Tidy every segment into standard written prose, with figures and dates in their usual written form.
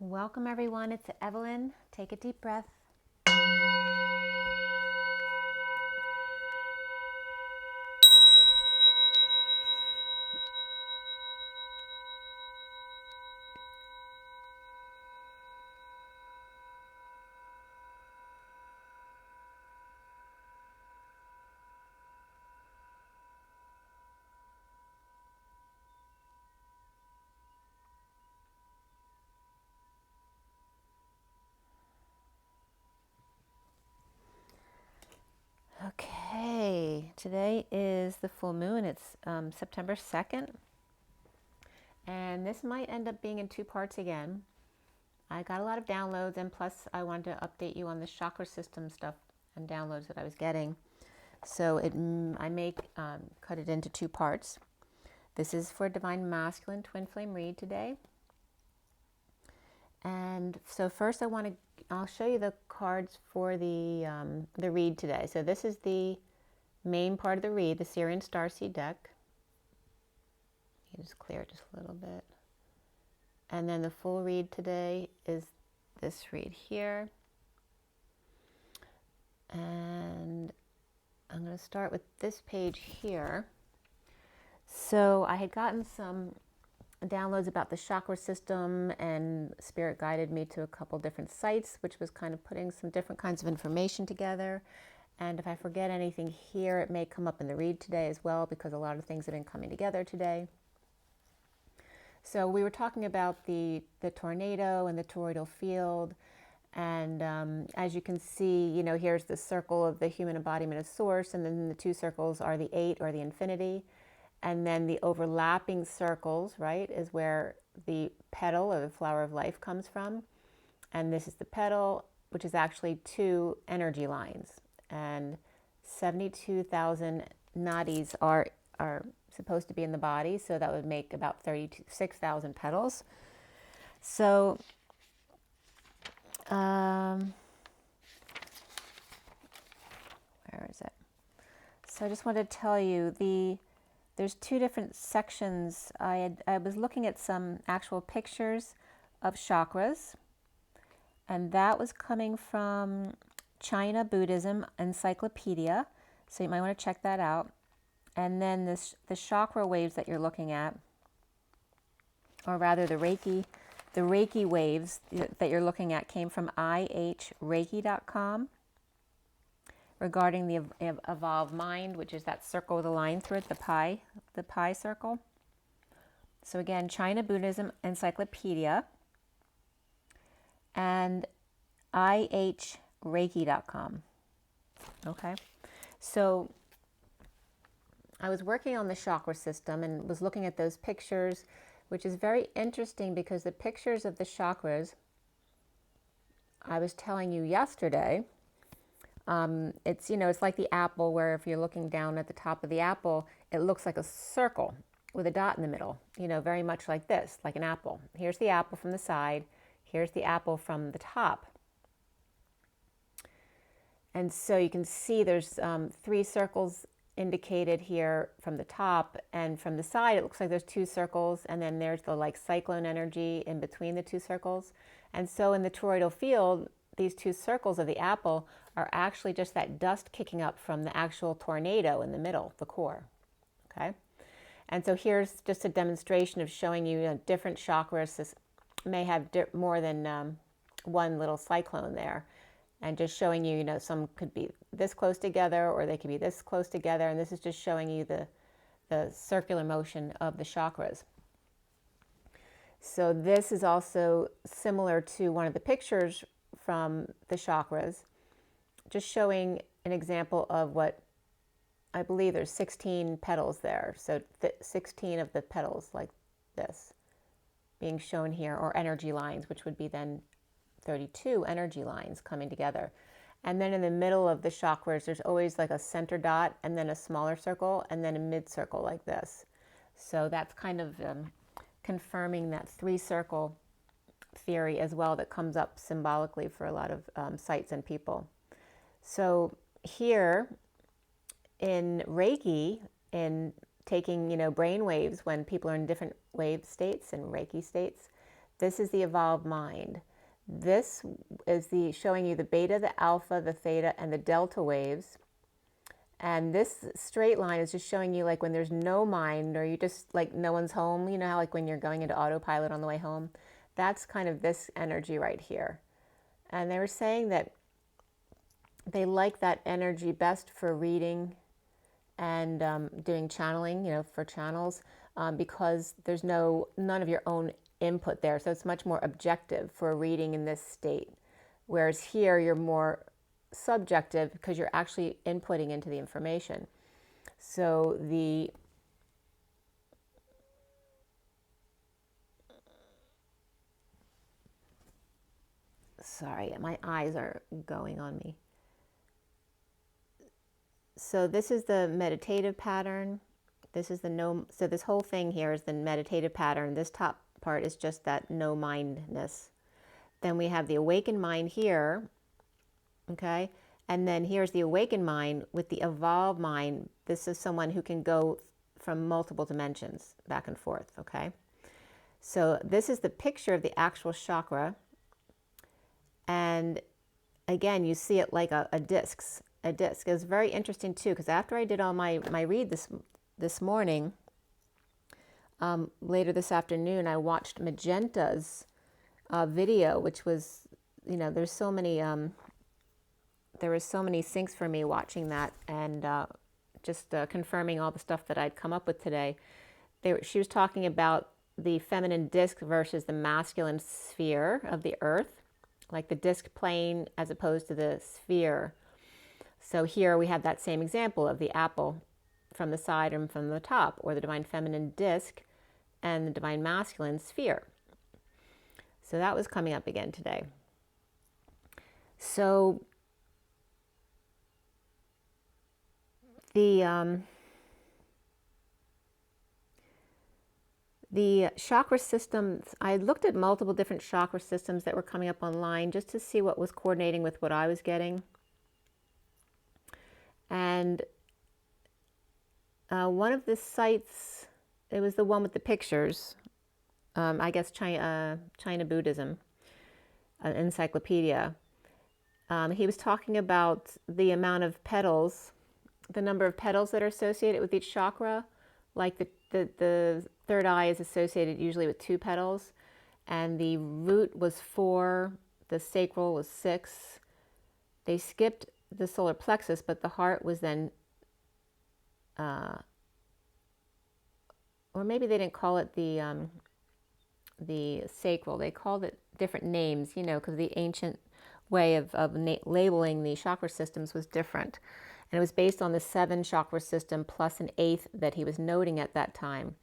Welcome everyone, it's Evelyn. Take a deep breath. Okay, today is the full moon. It's September 2nd, and this might end up being in two parts again. I got a lot of downloads, and plus I wanted to update you on the chakra system stuff and downloads that I was getting. So I may cut it into two parts. This is for Divine Masculine Twin Flame Read today. And so first I'll show you the cards for the read today. So this is the main part of the read, the SIRIAN STARSEED deck. You just clear it just a little bit. And then the full read today is this read here. And I'm going to start with this page here. So I had gotten some downloads about the chakra system, and Spirit guided me to a couple different sites, which was kind of putting some different kinds of information together. And if I forget anything here, it may come up in the read today as well, because a lot of things have been coming together today. So we were talking about the tornado and the toroidal field. And as you can see, you know, here's the circle of the human embodiment of source, and then the two circles are the 8 or the infinity. And then the overlapping circles, right, is where the petal or the flower of life comes from. And this is the petal, which is actually 2 energy lines. And 72,000 nadis are supposed to be in the body, so that would make about 36,000 petals. So where is it? So I just wanted to tell you there's 2 different sections. I was looking at some actual pictures of chakras, and that was coming from China Buddhism Encyclopedia, so you might want to check that out. And then the chakra waves that you're looking at, or rather the Reiki waves that you're looking at, came from ihreiki.com. regarding the evolved mind, which is that circle with a line through it, the pi circle. So again, China Buddhism Encyclopedia and ihreiki.com. Okay, so I was working on the chakra system and was looking at those pictures, which is very interesting because the pictures of the chakras, I was telling you yesterday, it's, you know, it's like the apple, where if you're looking down at the top of the apple, it looks like a circle with a dot in the middle, you know, very much like this, like an apple. Here's the apple from the side, here's the apple from the top. And so you can see there's 3 circles indicated here from the top, and from the side it looks like there's 2 circles, and then there's the like cyclone energy in between the 2 circles. And so in the toroidal field, these 2 circles of the apple are actually just that dust kicking up from the actual tornado in the middle, the core. Okay, and so here's just a demonstration of showing you, different chakras. This may have more than one little cyclone there, and just showing you, some could be this close together, or they could be this close together, and this is just showing you the circular motion of the chakras. So this is also similar to one of the pictures from the chakras, just showing an example of what I believe there's 16 petals there. So 16 of the petals like this being shown here, or energy lines, which would be then 32 energy lines coming together. And then in the middle of the chakras, there's always like a center dot, and then a smaller circle, and then a mid circle like this. So that's kind of confirming that 3-circle theory as well, that comes up symbolically for a lot of sites and people. So here in Reiki, in taking brain waves when people are in different wave states and Reiki states, This is the evolved mind. This is showing you the beta, the alpha, the theta, and the delta waves. And this straight line is just showing you like when there's no mind, or you just like no one's home. You know how like when you're going into autopilot on the way home? That's kind of this energy right here. And they were saying that they like that energy best for reading and doing channeling, you know, for channels, because there's none of your own input there. So it's much more objective for reading in this state. Whereas here you're more subjective because you're actually inputting into the information. So sorry, my eyes are going on me. So this is the meditative pattern. This is so this whole thing here is the meditative pattern. This top part is just that no mindness. Then we have the awakened mind here, okay? And then here's the awakened mind with the evolved mind. This is someone who can go from multiple dimensions back and forth, okay? So this is the picture of the actual chakra. And again, you see it like a disc. It was very interesting too, because after I did all my read this morning, later this afternoon, I watched Magenta's video, which was, you know, there were so many syncs for me watching that, and just confirming all the stuff that I'd come up with today. She was talking about the feminine disc versus the masculine sphere of the earth, like the disc plane as opposed to the sphere. So here we have that same example of the apple from the side and from the top, or the divine feminine disc and the divine masculine sphere. So that was coming up again today. So the chakra systems, I looked at multiple different chakra systems that were coming up online just to see what was coordinating with what I was getting. And one of the sites, it was the one with the pictures, I guess China Buddhism, encyclopedia. He was talking about the amount of petals, the number of petals that are associated with each chakra. Like the third eye is associated usually with 2 petals, and the root was 4, the sacral was 6. They skipped the solar plexus, but the heart was then, or maybe they didn't call it the sacral. They called it different names, you know, because the ancient way of labeling the chakra systems was different. And it was based on the 7 chakra system plus an 8th that he was noting at that time.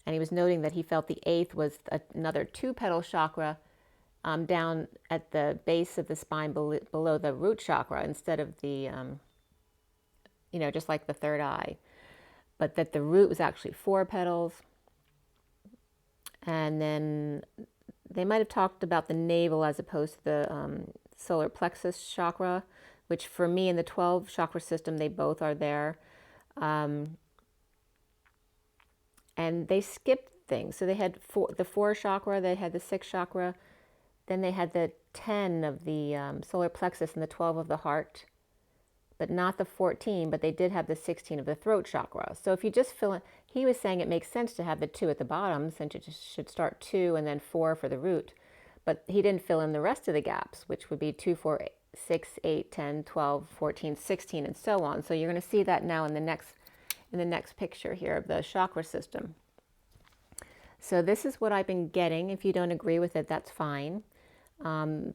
And he was noting that he felt the 8th was another 2-petal chakra down at the base of the spine below the root chakra, instead of the, you know, just like the third eye. But that the root was actually 4 petals. And then they might have talked about the navel as opposed to the solar plexus chakra, which for me in the 12 chakra system, they both are there. And they skipped things. So they had the 4 chakra, they had the 6 chakra, then they had the 10 of the solar plexus and the 12 of the heart, but not the 14, but they did have the 16 of the throat chakra. So if you just fill in, he was saying it makes sense to have the 2 at the bottom, since it just should start 2 and then 4 for the root. But he didn't fill in the rest of the gaps, which would be 2, 4, 6, 8, 10, 12, 14, 16, and so on. So you're going to see that now in the next picture here of the chakra system. So this is what I've been getting. If you don't agree with it, that's fine.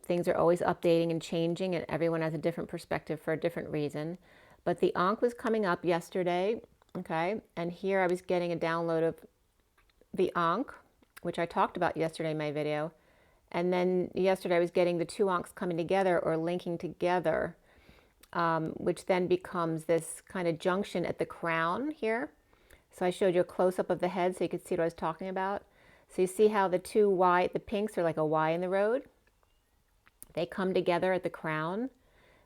Things are always updating and changing, and everyone has a different perspective for a different reason. But the Ankh was coming up yesterday, okay? And here I was getting a download of the Ankh, which I talked about yesterday in my video. And then yesterday I was getting the 2 Ankhs coming together or linking together, which then becomes this kind of junction at the crown here. So I showed you a close-up of the head so you could see what I was talking about. So you see how the 2 Y, the pinks are like a Y in the road? They come together at the crown,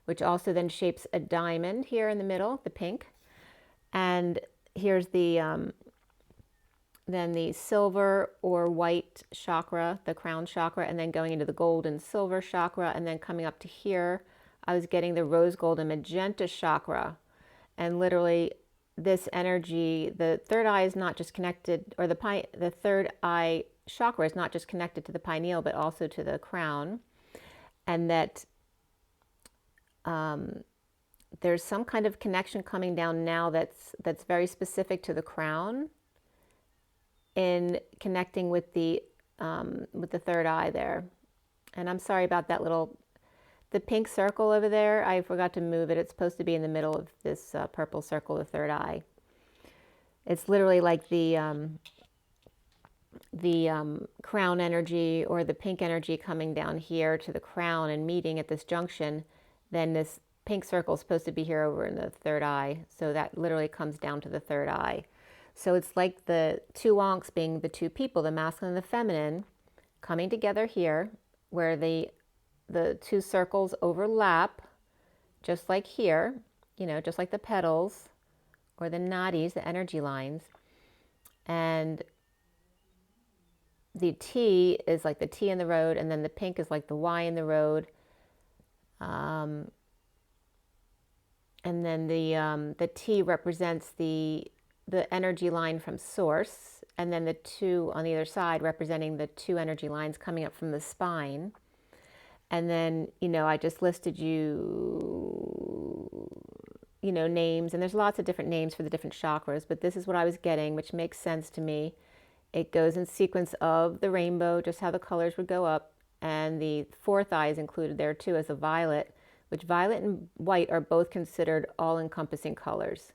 which also then shapes a diamond here in the middle, the pink. And here's the then the silver or white chakra, the crown chakra, and then going into the gold and silver chakra, and then coming up to here, I was getting the rose gold and magenta chakra. And literally this energy, the third eye is not just connected, or the third eye chakra is not just connected to the pineal, but also to the crown. And that there's some kind of connection coming down now that's very specific to the crown, in connecting with the third eye there. And I'm sorry about that the pink circle over there. I forgot to move it. It's supposed to be in the middle of this purple circle, the third eye. It's literally like the crown energy, or the pink energy coming down here to the crown and meeting at this junction. Then this pink circle is supposed to be here over in the third eye. So that literally comes down to the third eye. So it's like the two ankhs being the two people, the masculine and the feminine, coming together here, where the two circles overlap, just like here, just like the petals or the nadis, the energy lines. And the T is like the T in the road, and then the pink is like the Y in the road. And then the T represents the energy line from source, and then the two on the other side representing the two energy lines coming up from the spine. And then, I just listed names, and there's lots of different names for the different chakras, but this is what I was getting, which makes sense to me. It goes in sequence of the rainbow, just how the colors would go up, and the fourth eye is included there too as a violet, which violet and white are both considered all-encompassing colors.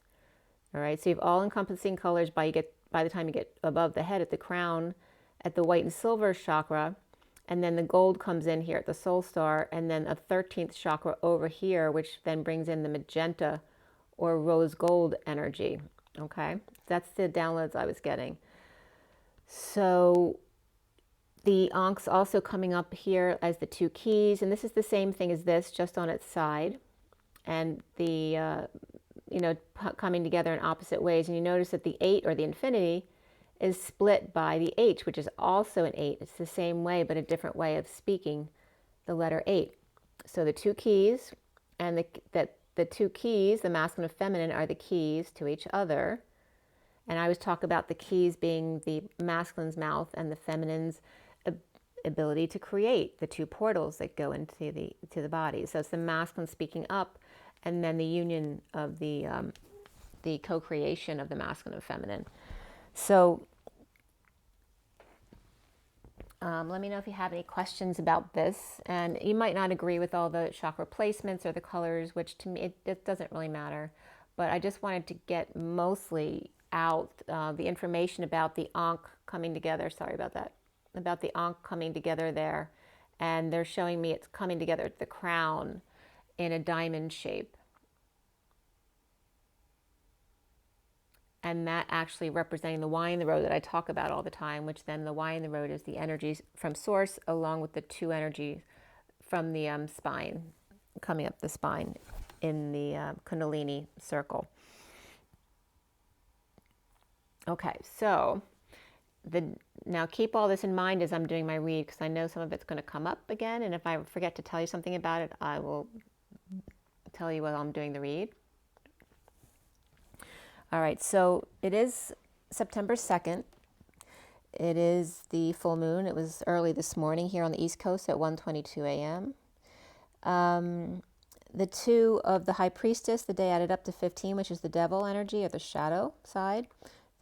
All right, so you have all-encompassing colors by the time you get above the head at the crown, at the white and silver chakra, and then the gold comes in here at the soul star, and then a 13th chakra over here, which then brings in the magenta or rose gold energy. Okay, that's the downloads I was getting. So the ankhs also coming up here as the two keys, and this is the same thing as this, just on its side, and the coming together in opposite ways. And you notice that the 8 or the infinity is split by the H, which is also an 8. It's the same way, but a different way of speaking the letter 8. So the two keys, and the two keys, the masculine and feminine, are the keys to each other. And I always talk about the keys being the masculine's mouth and the feminine's ability to create, the two portals that go into the body. So it's the masculine speaking up, and then the union of the co-creation of the masculine and feminine. So let me know if you have any questions about this. And you might not agree with all the chakra placements or the colors, which to me, it doesn't really matter. But I just wanted to get mostly out the information about the Ankh coming together. Sorry about that. About the Ankh coming together there. And they're showing me it's coming together at the crown in a diamond shape. And that actually representing the Y in the road that I talk about all the time, which then the Y in the road is the energies from source, along with the two energies from the spine, coming up the spine in the Kundalini circle. Okay, so now keep all this in mind as I'm doing my read, because I know some of it's going to come up again, and if I forget to tell you something about it, I will tell you while I'm doing the read. All right, so it is September 2nd. It is the full moon. It was early this morning here on the East Coast at 1:22 a.m. The 2 of the High Priestess, the day added up to 15, which is the devil energy or the shadow side.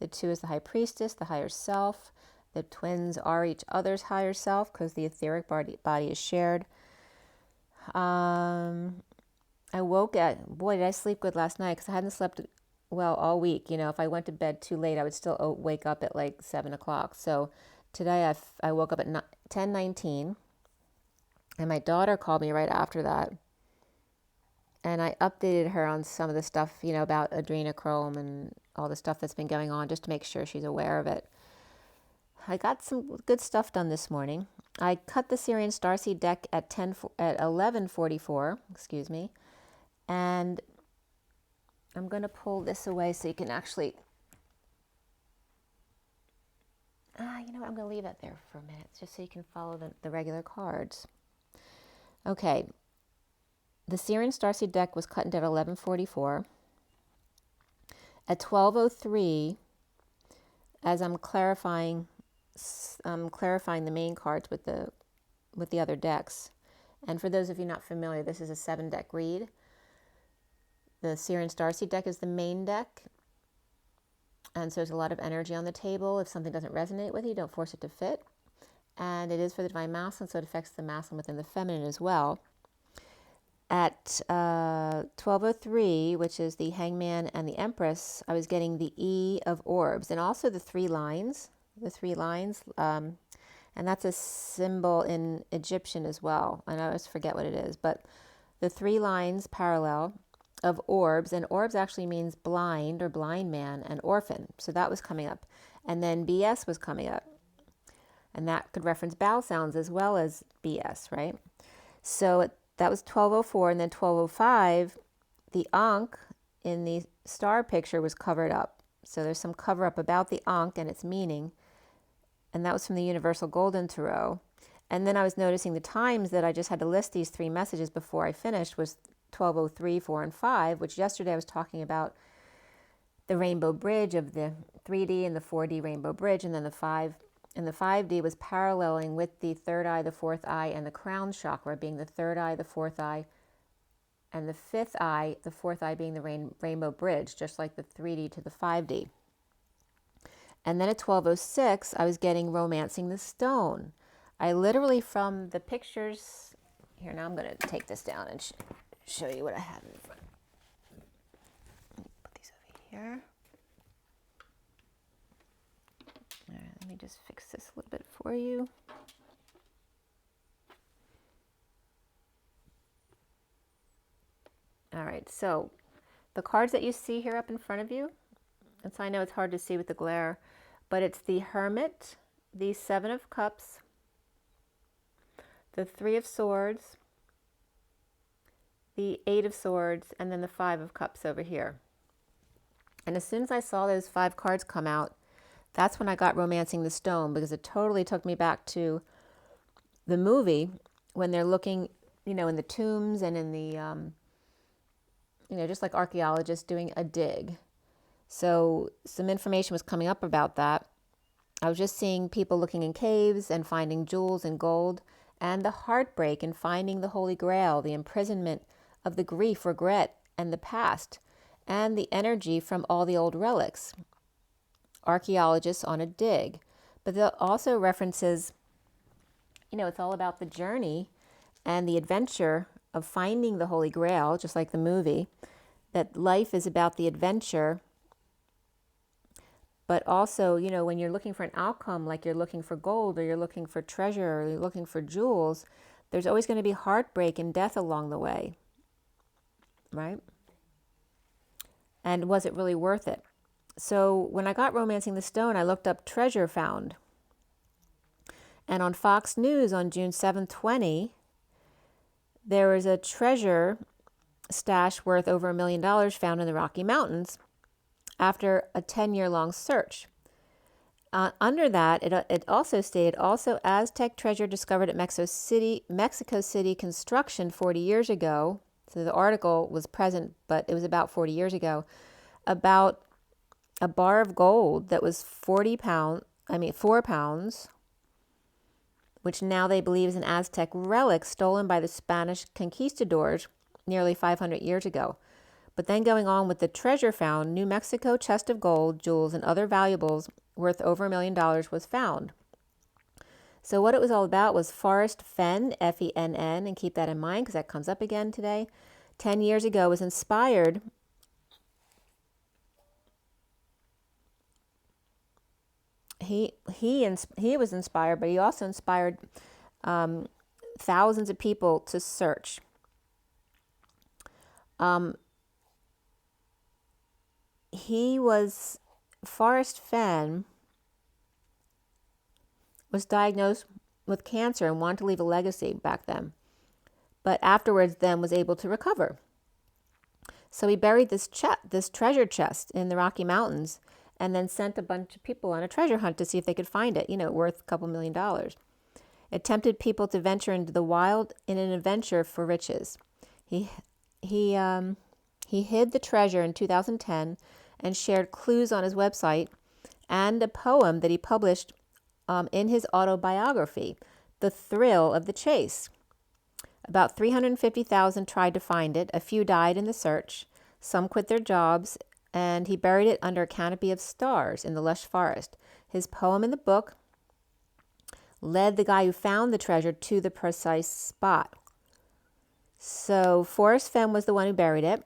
The 2 is the High Priestess, the higher self. The twins are each other's higher self because the etheric body is shared. I woke at, boy, did I sleep good last night, because I hadn't slept well all week. If I went to bed too late, I would still wake up at like 7 o'clock. So today I woke up at 10:19, and my daughter called me right after that. And I updated her on some of the stuff, about adrenochrome and all the stuff that's been going on, just to make sure she's aware of it. I got some good stuff done this morning. I cut the SIRIAN STARSEED deck at 11:44, and I'm going to pull this away so you can actually You know what? I'm going to leave that there for a minute just so you can follow the regular cards. Okay. The SIRIAN Starseed deck was cut into at 11:44. At 12:03, as I'm clarifying the main cards with the other decks. And for those of you not familiar, this is a 7-deck read. The SIRIAN Starseed deck is the main deck. And so there's a lot of energy on the table. If something doesn't resonate with you, don't force it to fit. And it is for the Divine Masculine, so it affects the masculine within the feminine as well. At 12:03, which is the Hangman and the Empress, I was getting the E of Orbs and also the 3 lines. And that's a symbol in Egyptian as well. I always forget what it is, but the 3 lines parallel of orbs, and orbs actually means blind or blind man and orphan. So that was coming up. And then BS was coming up. And that could reference vowel sounds as well as BS, right? So that was 12:04, and then 12:05, the Ankh in the star picture was covered up. So there's some cover up about the Ankh and its meaning. And that was from the Universal Golden Tarot. And then I was noticing the times that I just had to list these 3 messages before I finished was 12:03, 4, and 5, which yesterday I was talking about the rainbow bridge of the 3D and the 4D rainbow bridge, and then the 5D was paralleling with the 3rd eye, the 4th eye, and the crown chakra being the 3rd eye, the 4th eye, and the 5th eye, the 4th eye being the rainbow bridge, just like the 3D to the 5D. And then at 12:06, I was getting Romancing the Stone. I literally, from the pictures, here, now I'm going to take this down and show you what I have in front. Put these over here. All right, let me just fix this a little bit for you. All right, so the cards that you see here up in front of you, and so I know it's hard to see with the glare, but it's the Hermit, the 7 of Cups, the 3 of Swords, the 8 of Swords, and then the 5 of Cups over here. And as soon as I saw those 5 cards come out, that's when I got Romancing the Stone, because it totally took me back to the movie when they're looking, in the tombs and in the, just like archaeologists doing a dig. So some information was coming up about that. I was just seeing people looking in caves and finding jewels and gold, and the heartbreak in finding the Holy Grail, the imprisonment of the grief, regret, and the past, and the energy from all the old relics. Archaeologists on a dig. But there also references, it's all about the journey and the adventure of finding the Holy Grail, just like the movie, that life is about the adventure. But also, when you're looking for an outcome, like you're looking for gold or you're looking for treasure or you're looking for jewels, there's always going to be heartbreak and death along the way, right? And was it really worth it? So when I got Romancing the Stone, I looked up treasure found. And on Fox News on June 7, 20, there was a treasure stash worth over $1 million found in the Rocky Mountains after a 10-year-long search. Under that, it also stated, also Aztec treasure discovered at Mexico City construction 40 years ago. So the article was present, but it was about 40 years ago, about a bar of gold that was 4 pounds, which now they believe is an Aztec relic stolen by the Spanish conquistadors nearly 500 years ago. But then going on with the treasure found, New Mexico chest of gold, jewels, and other valuables worth over $1 million was found. So what it was all about was Forrest Fenn, F-E-N-N, and keep that in mind because that comes up again today, 10 years ago was inspired He was inspired, but he also inspired thousands of people to search. Forrest Fenn was diagnosed with cancer and wanted to leave a legacy back then, but afterwards then was able to recover. So he buried this treasure chest in the Rocky Mountains, and then sent a bunch of people on a treasure hunt to see if they could find it, worth a couple $1,000,000. It tempted people to venture into the wild in an adventure for riches. He hid the treasure in 2010 and shared clues on his website and a poem that he published in his autobiography, The Thrill of the Chase. About 350,000 tried to find it. A few died in the search. Some quit their jobs, and he buried it under a canopy of stars in the lush forest. His poem in the book led the guy who found the treasure to the precise spot. So Forrest Fenn was the one who buried it,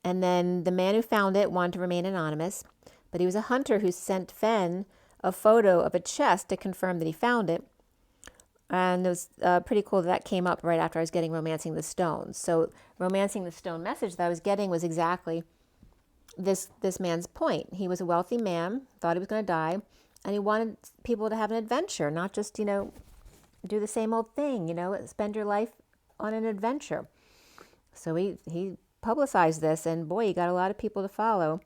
and then the man who found it wanted to remain anonymous, but he was a hunter who sent Fenn a photo of a chest to confirm that he found it. And it was pretty cool that came up right after I was getting Romancing the Stone. So Romancing the Stone message that I was getting was exactly this man's point. He was a wealthy man, thought he was going to die, and he wanted people to have an adventure, not just, do the same old thing, spend your life on an adventure. So he publicized this, and boy, he got a lot of people to follow.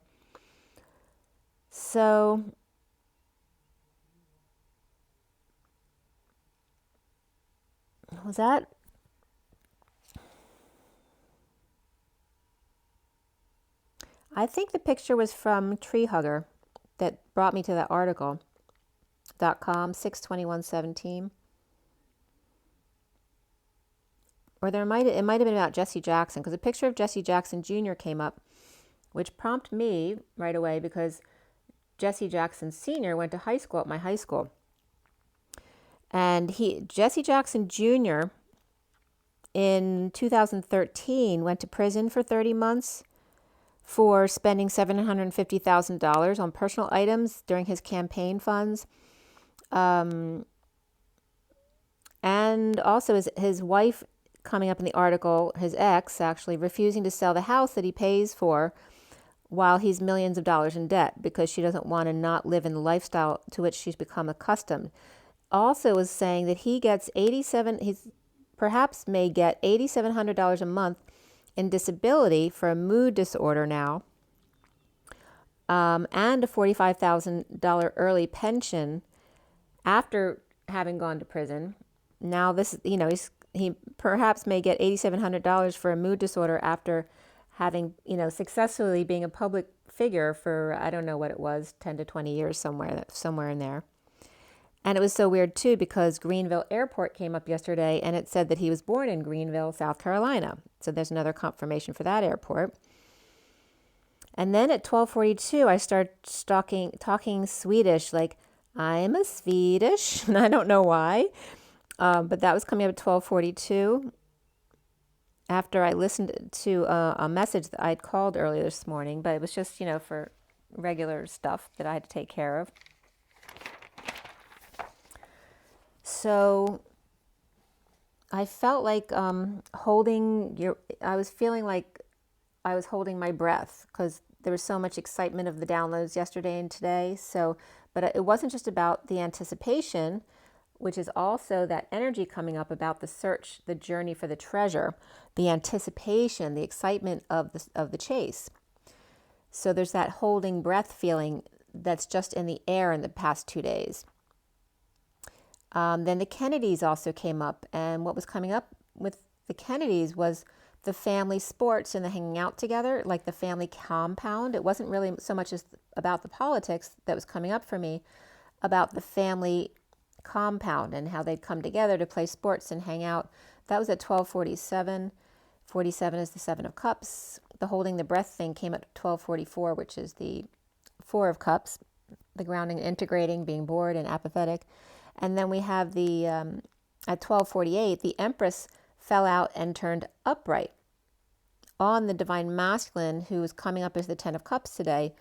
So was that? I think the picture was from Tree Hugger that brought me to that article. .com 6/21/17. Or it might have been about Jesse Jackson, because a picture of Jesse Jackson Jr. came up, which prompted me right away because Jesse Jackson Sr. went to high school at my high school. And Jesse Jackson Jr. in 2013 went to prison for 30 months for spending $750,000 on personal items during his campaign funds. And also his wife, coming up in the article, his ex actually refusing to sell the house that he pays for while he's millions of dollars in debt because she doesn't want to not live in the lifestyle to which she's become accustomed. Also is saying that he gets perhaps may get $8,700 a month in disability for a mood disorder now, and a $45,000 early pension after having gone to prison. Now this, he perhaps may get $8,700 for a mood disorder after having, successfully being a public figure for, I don't know what it was, 10 to 20 years, somewhere in there. And it was so weird, too, because Greenville Airport came up yesterday, and it said that he was born in Greenville, South Carolina. So there's another confirmation for that airport. And then at 12:42, I started talking Swedish, like, I'm a Swedish, and I don't know why. But that was coming up at 12:42 after I listened to a message that I'd called earlier this morning, but it was just, for regular stuff that I had to take care of. So I felt like I was feeling like I was holding my breath because there was so much excitement of the downloads yesterday and today. But it wasn't just about the anticipation, which is also that energy coming up about the search, the journey for the treasure, the anticipation, the excitement of the chase. So there's that holding breath feeling that's just in the air in the past 2 days. Then the Kennedys also came up, and what was coming up with the Kennedys was the family sports and the hanging out together, like the family compound. It wasn't really so much as about the politics that was coming up for me, about the family compound and how they'd come together to play sports and hang out. That was at 12:47. 47 is the Seven of Cups. The holding the breath thing came at 12:44, which is the Four of Cups, the grounding, integrating, being bored and apathetic. And then we have at 12:48, the Empress fell out and turned upright on the Divine Masculine, who is coming up as the Ten of Cups today.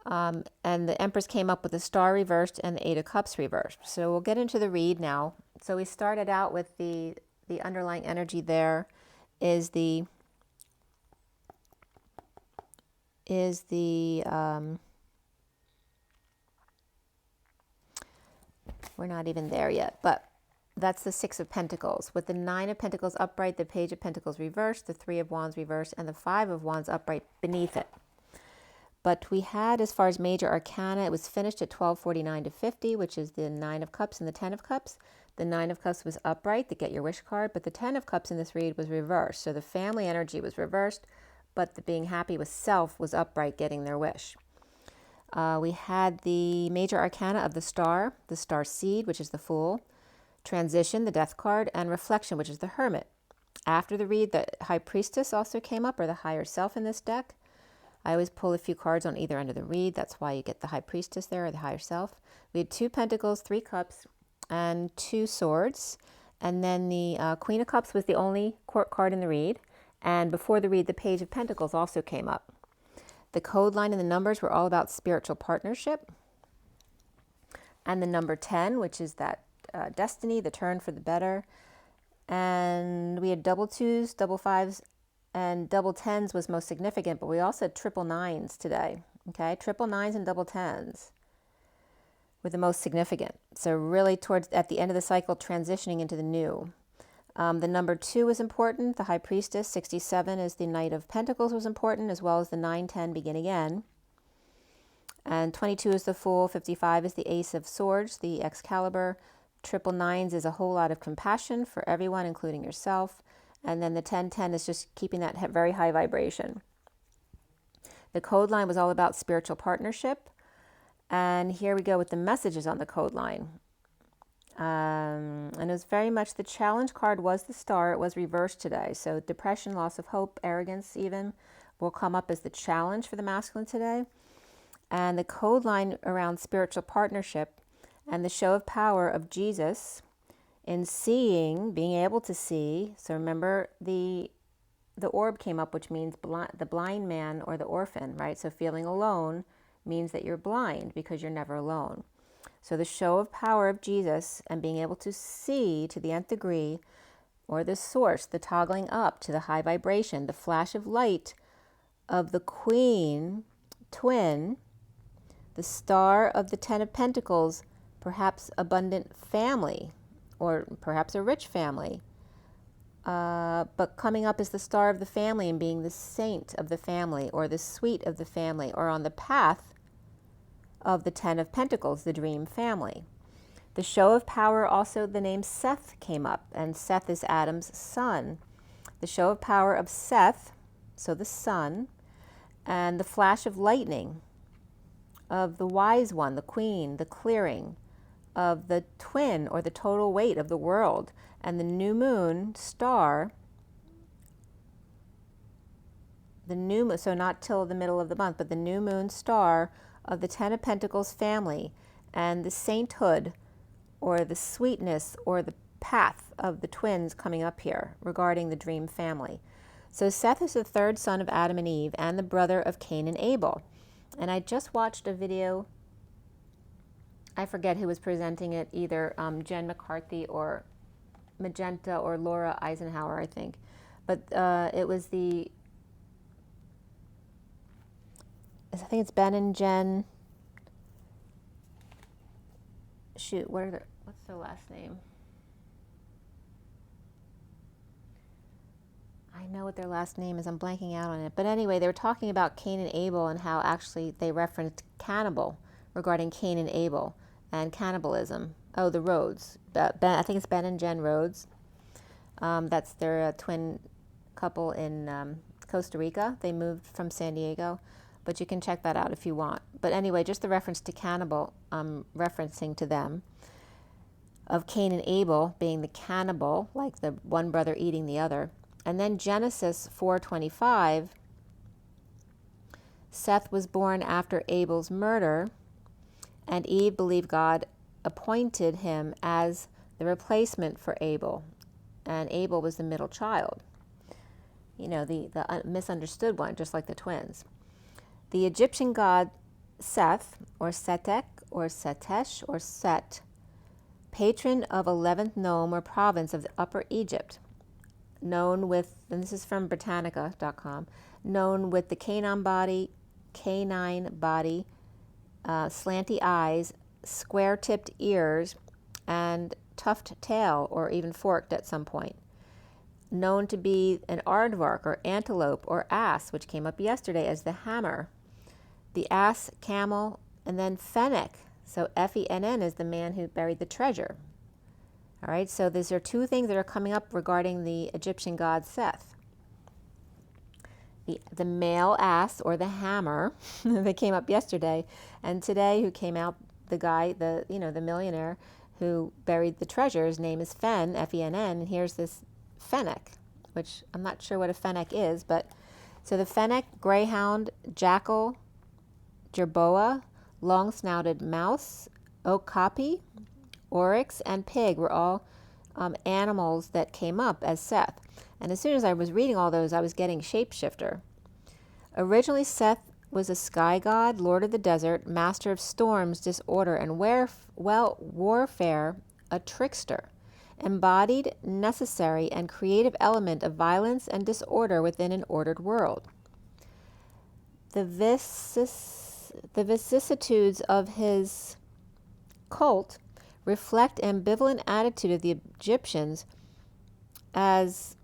And the Empress came up with the Star reversed and the Eight of Cups reversed. So we'll get into the read now. So we started out with the underlying energy there is we're not even there yet, but that's the Six of Pentacles, with the Nine of Pentacles upright, the Page of Pentacles reversed, the Three of Wands reversed, and the Five of Wands upright beneath it. But we had, as far as major arcana, it was finished at 1249 to 50, which is the 9 of Cups and the 10 of Cups. The 9 of Cups was upright, the Get Your Wish card, but the 10 of Cups in this read was reversed. So the family energy was reversed, but the being happy with self was upright, getting their wish. We had the major arcana of the Starseed, which is the Fool, Transition, the Death card, and Reflection, which is the Hermit. After the read, the High Priestess also came up, or the Higher Self in this deck. I always pull a few cards on either end of the read. That's why you get the High Priestess there, or the Higher Self. We had 2 Pentacles, 3 Cups, and 2 Swords. And then the Queen of Cups was the only court card in the read. And before the read, the Page of Pentacles also came up. The code line and the numbers were all about spiritual partnership. And the number 10, which is that destiny, the turn for the better. And we had double 2s, double 5s, and double 10s was most significant, but we also had triple 9s today. Okay, triple 9s and double 10s were the most significant. So really towards at the end of the cycle, transitioning into the new. The number 2 was important. The High Priestess, 67 is the Knight of Pentacles was important, as well as the 9, 10, begin again. And 22 is the Fool, 55 is the Ace of Swords, the Excalibur. Triple 9s is a whole lot of compassion for everyone, including yourself. And then the 10, 10 is just keeping that very high vibration. The code line was all about spiritual partnership. And here we go with the messages on the code line. And it was very much the challenge card was the Star. It was reversed today. So depression, loss of hope, arrogance even will come up as the challenge for the masculine today. And the code line around spiritual partnership and the show of power of Jesus in seeing, being able to see. So remember the orb came up, which means the blind man or the orphan, right? So feeling alone means that you're blind because you're never alone. So the show of power of Jesus and being able to see to the nth degree, or the source, the toggling up to the high vibration, the flash of light of the Queen, twin, the Star of the 10 of Pentacles, perhaps abundant family, or perhaps a rich family. But coming up as the star of the family and being the saint of the family, or the sweet of the family, or on the path of the 10 of Pentacles, the dream family. The show of power, also the name Seth came up, and Seth is Adam's son. The show of power of Seth, so the sun, and the flash of lightning of the wise one, the queen, the clearing of the twin, or the total weight of the world, and the new moon star, the new moon, so not till the middle of the month, but the new moon star of the 10 of Pentacles family, and the sainthood, or the sweetness, or the path of the twins coming up here regarding the dream family. So Seth is the third son of Adam and Eve and the brother of Cain and Abel. And I just watched a video, I forget who was presenting it, either Jen McCarthy or Magenta or Laura Eisenhower, I think. But it was I think it's Ben and Jen. Shoot, what's their last name? I know what their last name is. I'm blanking out on it. But anyway, they were talking about Cain and Abel and how actually they referenced cannibal regarding Cain and Abel and cannibalism. Oh, the Rhodes. I think it's Ben and Jen Rhodes. That's their twin couple in Costa Rica. They moved from San Diego. But you can check that out if you want. But anyway, just the reference to cannibal, referencing to them, of Cain and Abel being the cannibal, like the one brother eating the other. And then Genesis 4:25, Seth was born after Abel's murder, and Eve believed God appointed him as the replacement for Abel. And Abel was the middle child. You know, the misunderstood one, just like the twins. The Egyptian god Seth, or Setek, or Setesh, or Set, patron of 11th nome or province of the Upper Egypt, known with, and this is from Britannica.com, known with the canine body, slanty eyes, square-tipped ears, and tuft tail, or even forked at some point. Known to be an aardvark, or antelope, or ass, which came up yesterday as the hammer. the ass, camel, and then Fennec. So Fenn is the man who buried the treasure. All right, so these are two things that are coming up regarding the Egyptian god Seth. The male ass, or the hammer, that came up yesterday, and today who came out, the guy, the millionaire who buried the treasure, his name is Fenn, Fenn, and here's this Fennec, which I'm not sure what a Fennec is, but so the Fennec, greyhound, jackal, jerboa, long-snouted mouse, okapi, oryx, and pig were all animals that came up as Seth. And as soon as I was reading all those, I was getting shapeshifter. Originally, Seth was a sky god, lord of the desert, master of storms, disorder, and warfare, a trickster, embodied, necessary, and creative element of violence and disorder within an ordered world. The vicissitudes of his cult reflect ambivalent attitude of the Egyptians as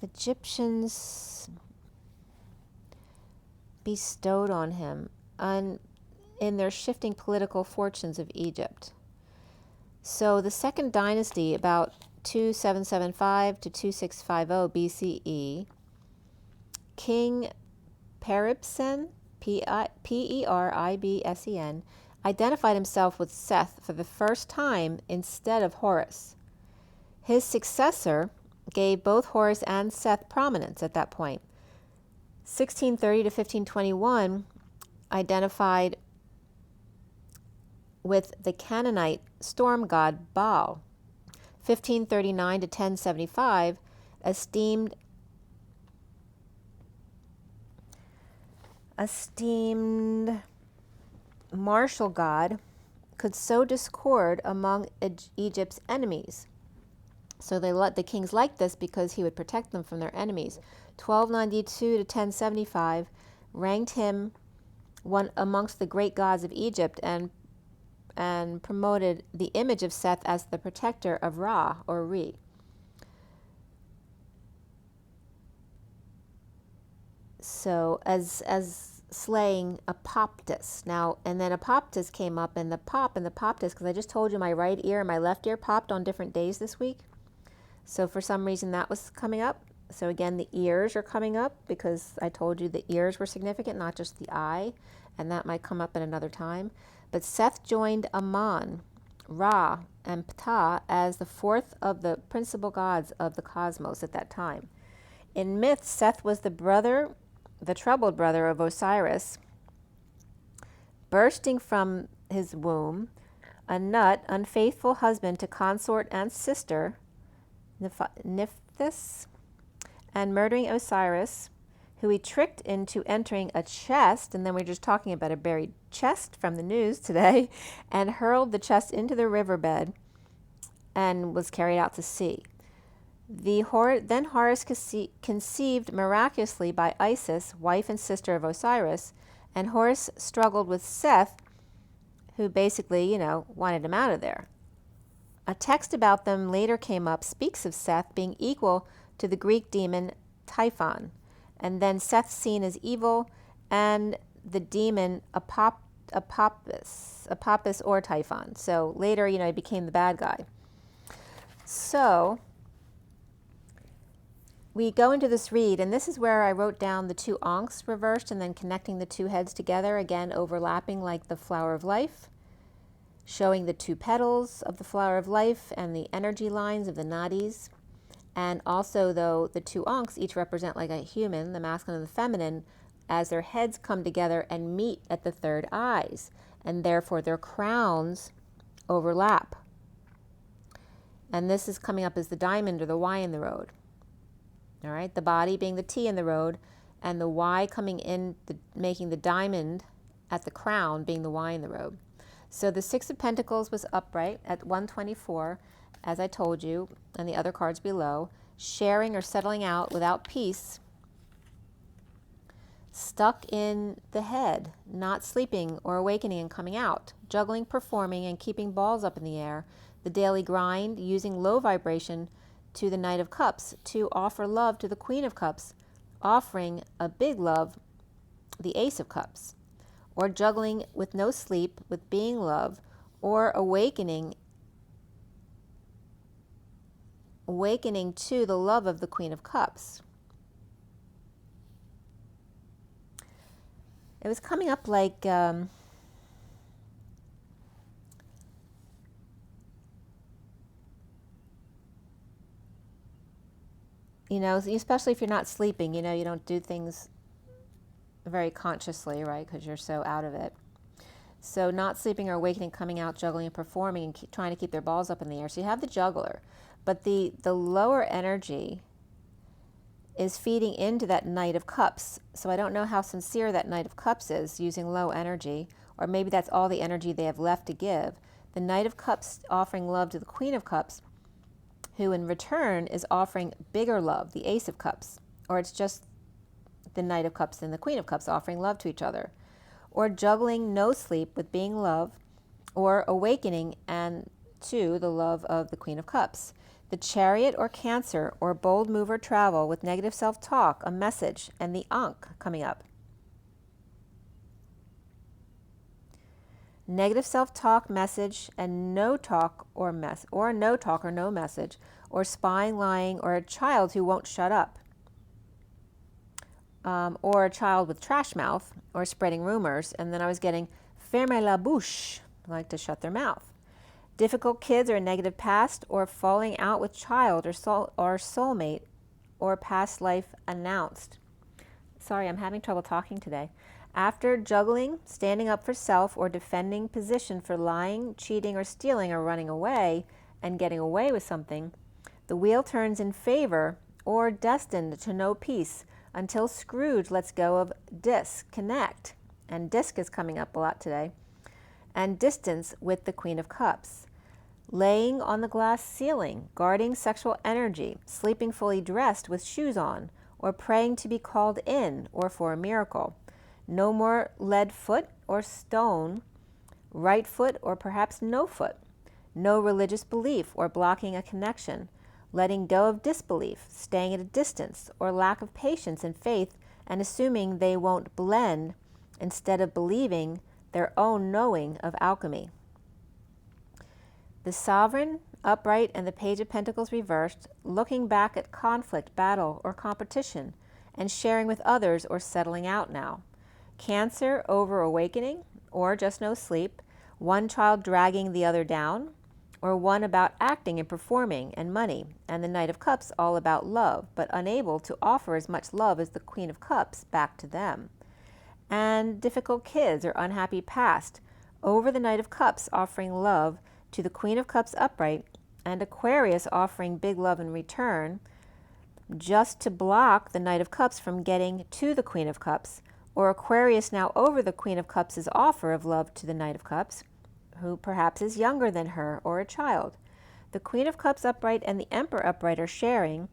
the Egyptians bestowed on him in their shifting political fortunes of Egypt. So the second dynasty, about 2775 to 2650 BCE, King Peribsen, Peribsen, identified himself with Seth for the first time instead of Horus. His successor gave both Horus and Seth prominence at that point. 1630 to 1521 identified with the Canaanite storm god Baal. 1539 to 1075 esteemed martial god, could sow discord among Egypt's enemies. So the kings liked this because he would protect them from their enemies. 1292 to 1075 ranked him one amongst the great gods of Egypt and promoted the image of Seth as the protector of Ra, or Re. So as slaying Apoptis. Now, and then Apoptis came up, and the Apoptis, because I just told you my right ear and my left ear popped on different days this week. So for some reason that was coming up. So again, the ears are coming up because I told you the ears were significant, not just the eye, and that might come up at another time. But Seth joined Amun, Ra, and Ptah as the fourth of the principal gods of the cosmos at that time. In myth, Seth was the troubled brother of Osiris, bursting from his womb, a nut, unfaithful husband to consort and sister, Nephthys, and murdering Osiris, who he tricked into entering a chest, and then we're just talking about a buried chest from the news today, and hurled the chest into the riverbed and was carried out to sea. Then Horus conceived miraculously by Isis, wife and sister of Osiris, and Horus struggled with Seth, who basically, wanted him out of there. A text about them later came up, speaks of Seth being equal to the Greek demon Typhon, and then Seth seen as evil, and the demon Apopis or Typhon. So later, he became the bad guy. So we go into this read, and this is where I wrote down the two Ankhs reversed and then connecting the two heads together, again overlapping like the flower of life, showing the two petals of the flower of life and the energy lines of the nadis. And also, though, the two Ankhs each represent like a human, the masculine and the feminine, as their heads come together and meet at the third eyes, and therefore their crowns overlap. And this is coming up as the diamond or the Y in the road. All right, the body being the T in the road, and the Y coming in, making the diamond at the crown being the Y in the road. So the Six of Pentacles was upright at 124, as I told you, and the other cards below, sharing or settling out without peace. stuck in the head, not sleeping or awakening and coming out, juggling, performing, and keeping balls up in the air, the daily grind, using low vibration to the Knight of Cups to offer love to the Queen of Cups, offering a big love, the Ace of Cups, or juggling with no sleep with being love, or awakening to the love of the Queen of Cups. It was coming up like you know, especially if you're not sleeping, you know, you don't do things very consciously, right, because you're so out of it. So not sleeping or awakening, coming out, juggling and performing, and trying to keep their balls up in the air. So you have the juggler, but the lower energy is feeding into that Knight of Cups. So I don't know how sincere that Knight of Cups is, using low energy, or maybe that's all the energy they have left to give. The Knight of Cups offering love to the Queen of Cups, who in return is offering bigger love, the Ace of Cups, or it's just the Knight of Cups and the Queen of Cups offering love to each other, or juggling no sleep with being love, or awakening and to the love of the Queen of Cups. The Chariot or Cancer, or bold mover travel with negative self-talk, a message, and the Ankh coming up. Negative self-talk, message, and no talk or no message, or spying, lying, or a child who won't shut up, or a child with trash mouth, or spreading rumors. And then I was getting ferme la bouche, like to shut their mouth. Difficult kids, or a negative past, or falling out with child or soulmate, or past life announced. Sorry, I'm having trouble talking today. After juggling, standing up for self, or defending position for lying, cheating, or stealing, or running away and getting away with something, the wheel turns in favor, or destined to no peace, until Scrooge lets go of disconnect. And disc is coming up a lot today. And distance with the Queen of Cups. Laying on the glass ceiling, guarding sexual energy, sleeping fully dressed with shoes on, or praying to be called in or for a miracle. No more lead foot or stone, right foot or perhaps no foot. No religious belief or blocking a connection. Letting go of disbelief, staying at a distance, or lack of patience and faith, and assuming they won't blend instead of believing their own knowing of alchemy. The Sovereign, upright, and the Page of Pentacles reversed, looking back at conflict, battle, or competition, and sharing with others or settling out now. Cancer, over awakening, or just no sleep, one child dragging the other down, or one about acting and performing and money, and the Knight of Cups all about love, but unable to offer as much love as the Queen of Cups back to them. And difficult kids, or unhappy past, over the Knight of Cups offering love to the Queen of Cups upright, and Aquarius offering big love in return, just to block the Knight of Cups from getting to the Queen of Cups, or Aquarius now over the Queen of Cups' offer of love to the Knight of Cups, who perhaps is younger than her or a child. The Queen of Cups upright and the Emperor upright are sharing,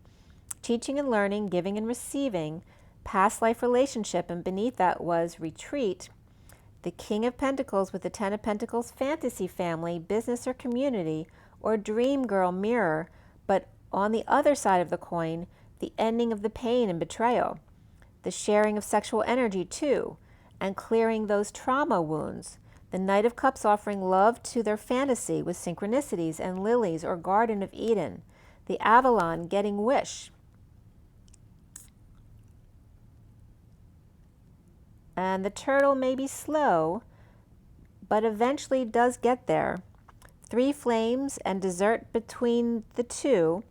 teaching and learning, giving and receiving, past life relationship, and beneath that was retreat. The King of Pentacles with the Ten of Pentacles, fantasy family, business or community, or dream girl mirror, but on the other side of the coin, the ending of the pain and betrayal, the sharing of sexual energy too, and clearing those trauma wounds. The Knight of Cups offering love to their fantasy with synchronicities and lilies or Garden of Eden. The Avalon getting wish. And the turtle may be slow, but eventually does get there. 3 flames and dessert between the two,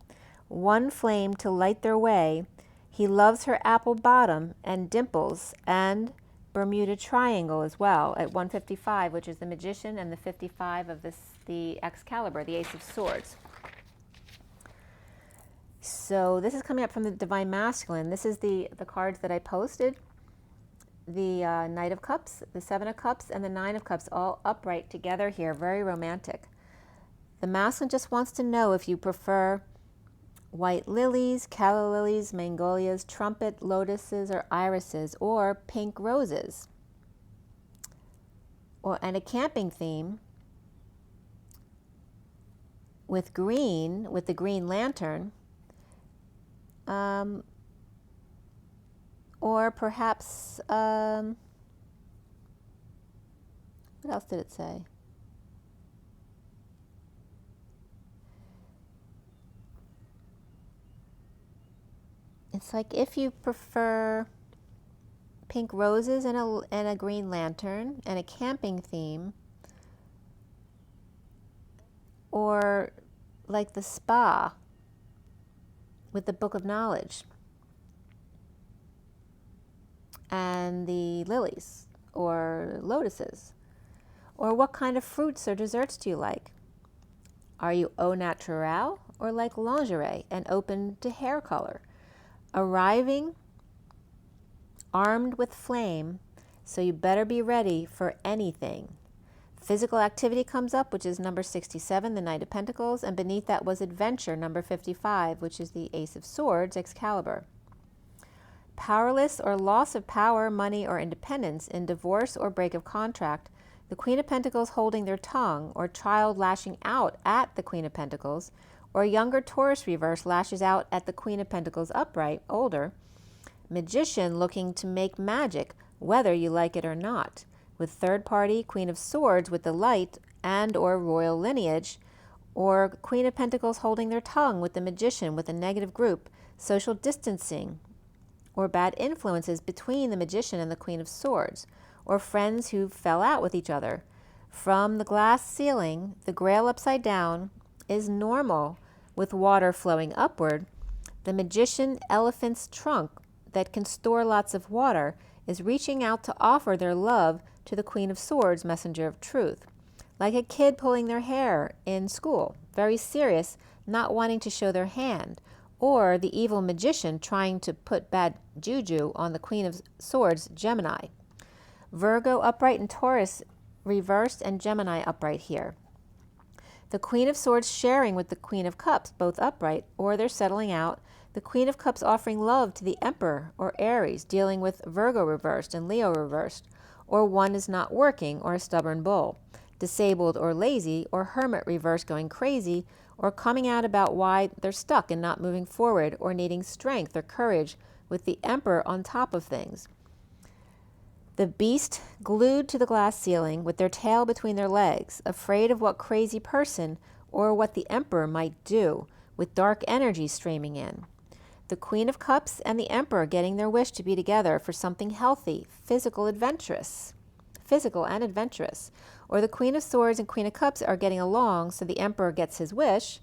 one flame to light their way. He loves her apple bottom and dimples and Bermuda Triangle as well at 155, which is the Magician, and the 55 of the Excalibur, the Ace of Swords. So this is coming up from the Divine Masculine. This is the cards that I posted. The Knight of Cups, the 7 of Cups, and the 9 of Cups all upright together here, very romantic. The masculine just wants to know if you prefer white lilies, calla lilies, magnolias, trumpet lotuses or irises, or pink roses. And a camping theme with green, with the green lantern, or perhaps, what else did it say? It's like if you prefer pink roses and a green lantern and a camping theme, or like the spa with the Book of Knowledge and the lilies or lotuses. Or what kind of fruits or desserts do you like? Are you au naturel or like lingerie and open to hair color? Arriving armed with flame, so you better be ready for anything. Physical activity comes up, which is number 67, the Knight of Pentacles, and beneath that was adventure, number 55, which is the Ace of Swords, Excalibur. Powerless or loss of power, money, or independence in divorce or break of contract, the Queen of Pentacles holding their tongue, or child lashing out at the Queen of Pentacles, or younger Taurus reverse lashes out at the Queen of Pentacles upright, older. Magician looking to make magic, whether you like it or not, with third party Queen of Swords with the light and or royal lineage, or Queen of Pentacles holding their tongue with the Magician with a negative group, social distancing, or bad influences between the Magician and the Queen of Swords, or friends who fell out with each other. From the glass ceiling, the Grail upside down is normal with water flowing upward. The Magician elephant's trunk that can store lots of water is reaching out to offer their love to the Queen of Swords, messenger of truth. Like a kid pulling their hair in school, very serious, not wanting to show their hand, or the evil magician trying to put bad juju on the Queen of Swords, Gemini. Virgo upright and Taurus reversed and Gemini upright here. The Queen of Swords sharing with the Queen of Cups, both upright, or they're settling out. The Queen of Cups offering love to the Emperor or Aries, dealing with Virgo reversed and Leo reversed, or one is not working or a stubborn bull, disabled or lazy, or Hermit reverse going crazy, or coming out about why they're stuck and not moving forward, or needing strength or courage with the Emperor on top of things. The Beast glued to the glass ceiling with their tail between their legs, afraid of what crazy person or what the Emperor might do, with dark energy streaming in. The Queen of Cups and the Emperor getting their wish to be together for something healthy, physical and adventurous. Or the Queen of Swords and Queen of Cups are getting along, so the Emperor gets his wish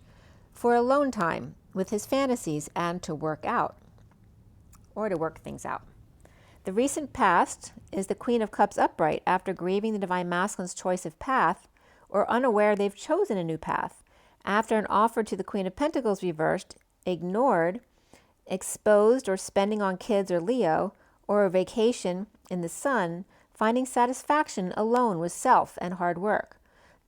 for alone time with his fantasies and to work out, or to work things out. The recent past is the Queen of Cups upright after grieving the Divine Masculine's choice of path, or unaware they've chosen a new path. After an offer to the Queen of Pentacles reversed, ignored, exposed or spending on kids or Leo, or a vacation in the sun, finding satisfaction alone with self and hard work.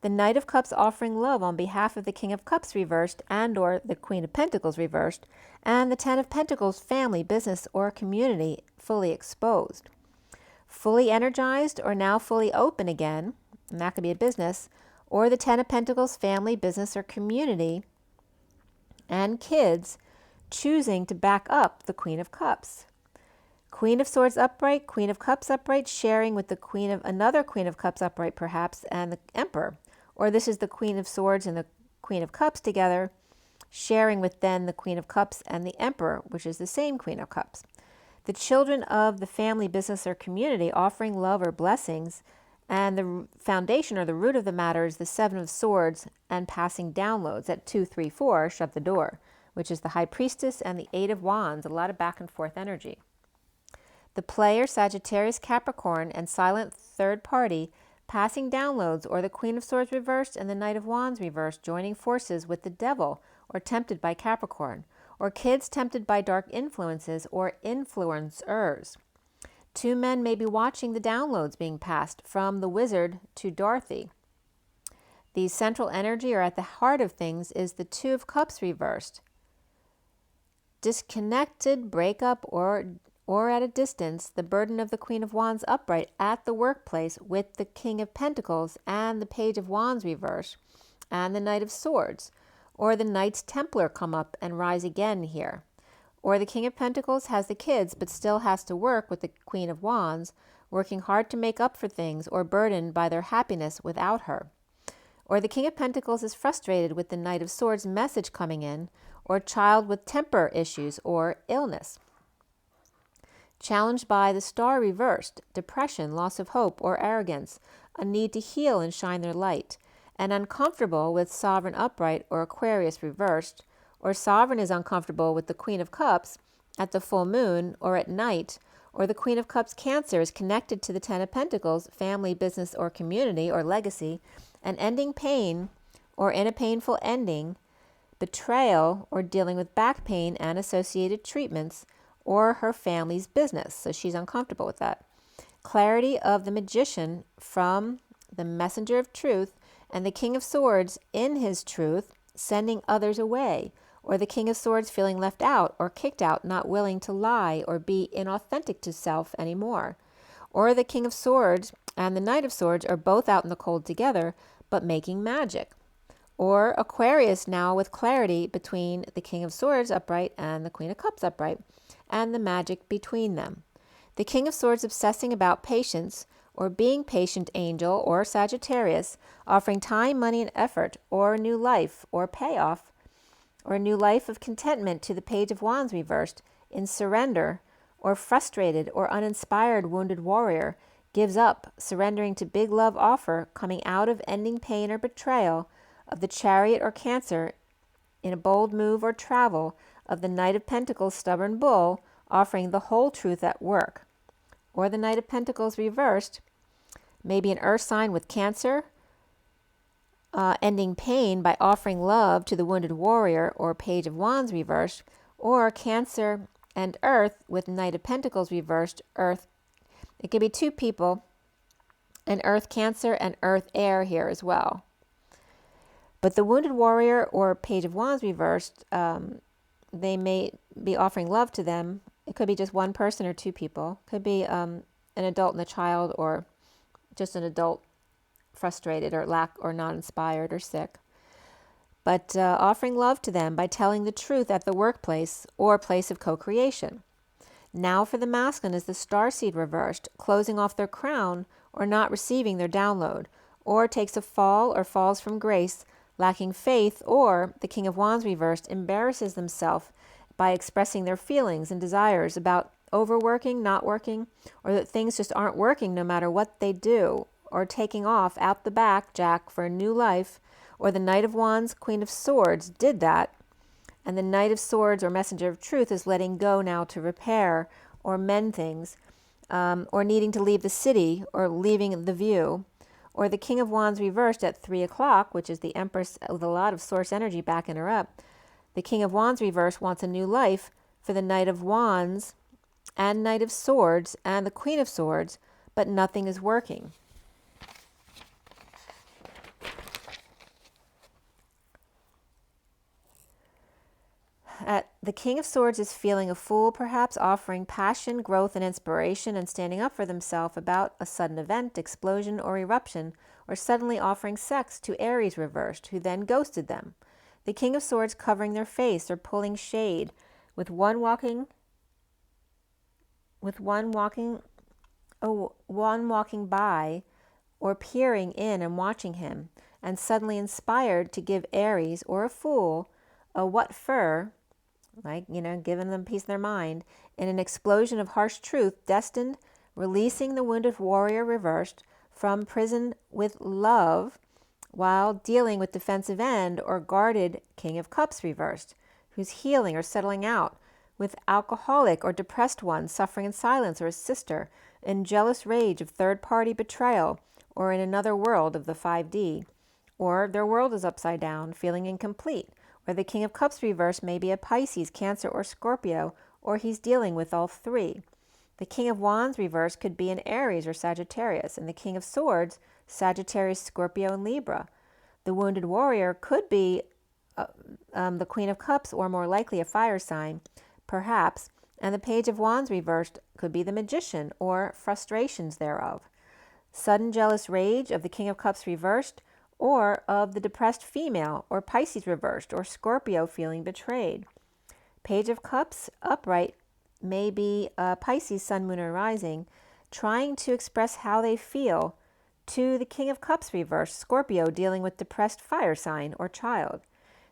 The Knight of Cups offering love on behalf of the King of Cups reversed and or the Queen of Pentacles reversed, and the Ten of Pentacles family, business, or community fully exposed. Fully energized or now fully open again, and that could be a business, or the Ten of Pentacles family, business, or community, and kids choosing to back up the Queen of Cups. Queen of Swords upright, Queen of Cups upright, sharing with the Queen of another Queen of Cups upright perhaps, and the Emperor. Or this is the Queen of Swords and the Queen of Cups together, sharing with then the Queen of Cups and the Emperor, which is the same Queen of Cups. The children of the family, business, or community offering love or blessings, and the foundation or the root of the matter is the Seven of Swords and passing downloads at 2, 3, 4, shut the door, which is the High Priestess and the Eight of Wands, a lot of back and forth energy. The player, Sagittarius, Capricorn, and silent third party, passing downloads, or the Queen of Swords reversed and the Knight of Wands reversed, joining forces with the Devil, or tempted by Capricorn, or kids tempted by dark influences or influencers. Two men may be watching the downloads being passed from the Wizard to Dorothy. The central energy, or at the heart of things, is the Two of Cups reversed. disconnected, breakup, or at a distance, the burden of the Queen of Wands upright at the workplace with the King of Pentacles and the Page of Wands reverse and the Knight of Swords, or the Knights Templar come up and rise again here. Or the King of Pentacles has the kids but still has to work with the Queen of Wands, working hard to make up for things or burdened by their happiness without her. Or the King of Pentacles is frustrated with the Knight of Swords message coming in, or child with temper issues or illness. Challenged by the Star reversed, depression, loss of hope or arrogance, a need to heal and shine their light, and uncomfortable with Sovereign upright or Aquarius reversed, or Sovereign is uncomfortable with the Queen of Cups at the full moon or at night, or the Queen of Cups Cancer is connected to the Ten of Pentacles, family, business, or community or legacy, and ending pain or in a painful ending, betrayal or dealing with back pain and associated treatments, or her family's business. So she's uncomfortable with that. Clarity of the Magician from the Messenger of Truth and the King of Swords in his truth, sending others away, or the King of Swords feeling left out or kicked out, not willing to lie or be inauthentic to self anymore. Or the King of Swords and the Knight of Swords are both out in the cold together, but making magic. Or Aquarius now with clarity between the King of Swords upright and the Queen of Cups upright, and the magic between them. The King of Swords obsessing about patience, or being patient angel or Sagittarius, offering time, money, and effort, or a new life or payoff, or a new life of contentment to the Page of Wands reversed, in surrender, or frustrated or uninspired wounded warrior, gives up, surrendering to big love offer, coming out of ending pain or betrayal, of the Chariot or Cancer, in a bold move or travel, of the Knight of Pentacles stubborn bull, offering the whole truth at work. Or the Knight of Pentacles reversed, maybe an earth sign with Cancer, ending pain by offering love to the wounded warrior or Page of Wands reversed, or Cancer and earth with Knight of Pentacles reversed, earth. It could be two people, and earth Cancer and earth air here as well. But the wounded warrior or Page of Wands reversed, they may be offering love to them. It could be just one person or two people. It could be an adult and a child, or just an adult frustrated or not inspired or sick. But offering love to them by telling the truth at the workplace or place of co-creation. Now for the masculine is the Starseed reversed, closing off their crown or not receiving their download, or takes a fall or falls from grace, lacking faith, or the King of Wands reversed embarrasses themselves by expressing their feelings and desires about overworking, not working, or that things just aren't working no matter what they do, or taking off out the back, Jack, for a new life, or the Knight of Wands, Queen of Swords did that, and the Knight of Swords or Messenger of Truth is letting go now to repair or mend things, or needing to leave the city or leaving the view. Or the King of Wands reversed at 3 o'clock, which is the Empress with a lot of source energy backing her up. The King of Wands reversed wants a new life for the Knight of Wands and Knight of Swords and the Queen of Swords, but nothing is working. The King of Swords is feeling a fool, perhaps offering passion, growth, and inspiration, and standing up for themselves about a sudden event, explosion, or eruption, or suddenly offering sex to Aries reversed, who then ghosted them. The King of Swords covering their face or pulling shade, with one walking by, or peering in and watching him, and suddenly inspired to give Aries or a fool a what for, like, giving them peace in their mind, in an explosion of harsh truth, destined, releasing the wounded warrior reversed from prison with love, while dealing with defensive end or guarded King of Cups reversed, who's healing or settling out, with alcoholic or depressed one suffering in silence, or a sister in jealous rage of third-party betrayal, or in another world of the 5D, or their world is upside down, feeling incomplete, or the King of Cups reversed may be a Pisces, Cancer, or Scorpio, or he's dealing with all three. The King of Wands reversed could be an Aries or Sagittarius, and the King of Swords, Sagittarius, Scorpio, and Libra. The wounded warrior could be the Queen of Cups, or more likely a fire sign, perhaps, and the Page of Wands reversed could be the Magician or frustrations thereof. Sudden jealous rage of the King of Cups reversed, or of the depressed female, or Pisces reversed, or Scorpio feeling betrayed. Page of Cups upright may be Pisces, Sun, Moon, or Rising, trying to express how they feel to the King of Cups reversed, Scorpio dealing with depressed fire sign or child.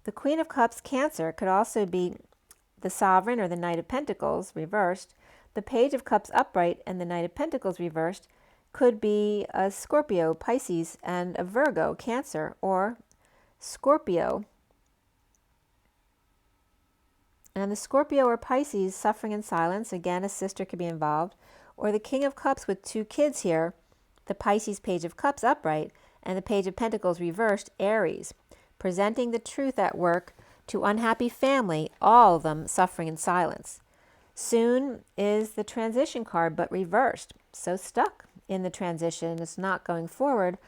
The Queen of Cups, Cancer, could also be the Sovereign or the Knight of Pentacles reversed. The Page of Cups upright and the Knight of Pentacles reversed could be a Scorpio, Pisces, and a Virgo, Cancer, or Scorpio. And the Scorpio or Pisces suffering in silence, again, a sister could be involved, or the King of Cups with two kids here, the Pisces Page of Cups upright, and the Page of Pentacles reversed, Aries, presenting the truth at work to unhappy family, all of them suffering in silence. Soon is the transition card, but reversed, so stuck in the transition, it's not going forward,